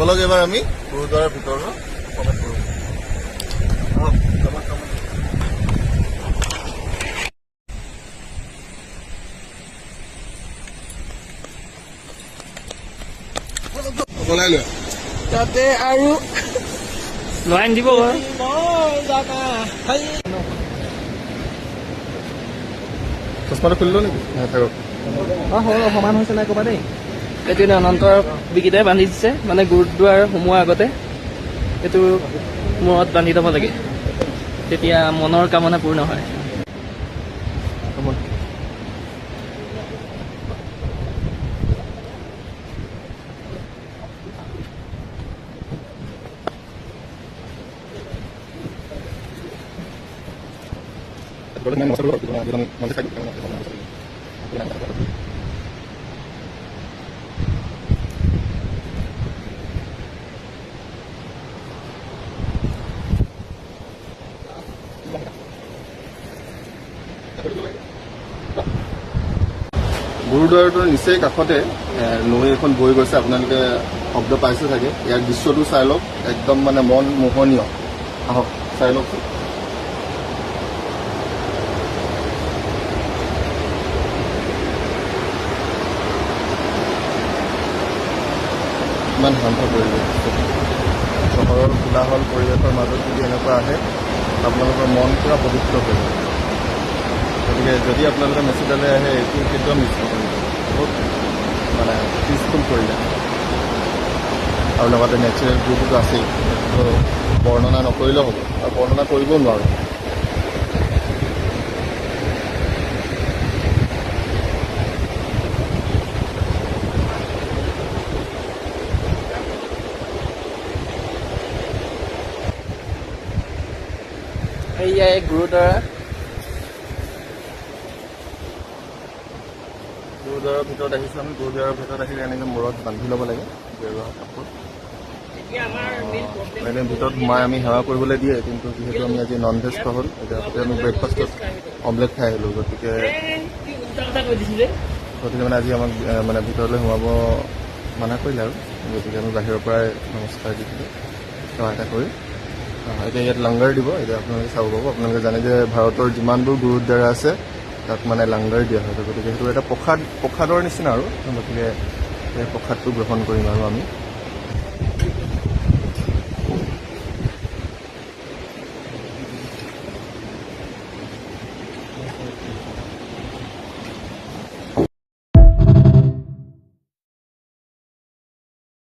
বলক এবাৰ আমি গুৰুদ্বাৰৰ ভিতৰত প্ৰৱেশ কৰোঁ। বলাই লোৱা তাতে আৰু লৈ আনি দিব চশমাটো খুলিলো নেকি? থাকক। সমান হৈছে নাই ক'বা দেই। এইটো অনন্ত বিকিটাই বান্ধি দিছে, মানে গুৰুদ্বাৰ সোমোৱাৰ আগতে এইটো মূৰত বান্ধি থ'ব লাগে, তেতিয়া মনৰ কামনা পূৰ্ণ হয়। গুৰুদ্বাৰটোৰ নিচেই কাষতে নৈ এখন বৈ গৈছে, আপোনালোকে শব্দ পাইছে চাগে। ইয়াৰ দৃশ্যটো চাই লওক, একদম মানে মন মোহনীয়। আহক চাই লওক। ইমান শান্ত পৰিৱেশ, চহৰৰ কোলাহল পৰিৱেশৰ মাজত যদি এনেকুৱা আহে, আপোনালোকৰ মন পূৰা পবিত্ৰ হৈ যায়। গতিকে যদি আপোনালোকে মেচিডালৈ আহে, এইটো কেতিয়াও মিছ নকৰিব। বহুত মানে পিচফুল পৰিৱেশ, আৰু লগতে নেচাৰেল ভিউটোতো আছেই, সেইটো বৰ্ণনা নকৰিলেও হ'ব, আৰু বৰ্ণনা কৰিবও নোৱাৰোঁ। এয়াই গুৰুদ্বাৰা। গুৰুদ্বাৰৰ ভিতৰত আহিছোঁ আমি। গুৰুদ্বাৰৰ ভিতৰত আহিলে এনেকৈ মূৰত বান্ধি ল'ব লাগে গেৰুৱা কাপোৰ। এনে ভিতৰত সোমাই আমি সেৱা কৰিবলৈ দিয়ে, কিন্তু যিহেতু আমি আজি নন ভেজ খোৱা হ'ল, এতিয়া আমি ব্ৰেকফাষ্টত অমলেট খাই আহিলোঁ। গতিকে মানে আজি আমাক মানে ভিতৰলৈ সোমাব মানা কৰিলে, আৰু গতিকে আমি বাহিৰৰ পৰাই নমস্কাৰ দি দিলোঁ, সেৱা এটা কৰি। এতিয়া ইয়াত লাংগাৰ দিব। এতিয়া আপোনালোকে চাব পাব। আপোনালোকে জানে যে ভাৰতৰ যিমানবোৰ গুৰুদ্বাৰা আছে তাত মানে লাংগাৰ দিয়া হয়, গতিকে সেইটো এটা প্ৰসাদৰ নিচিনা আৰু। গতিকে সেই প্ৰসাদটো গ্ৰহণ কৰিম আৰু আমি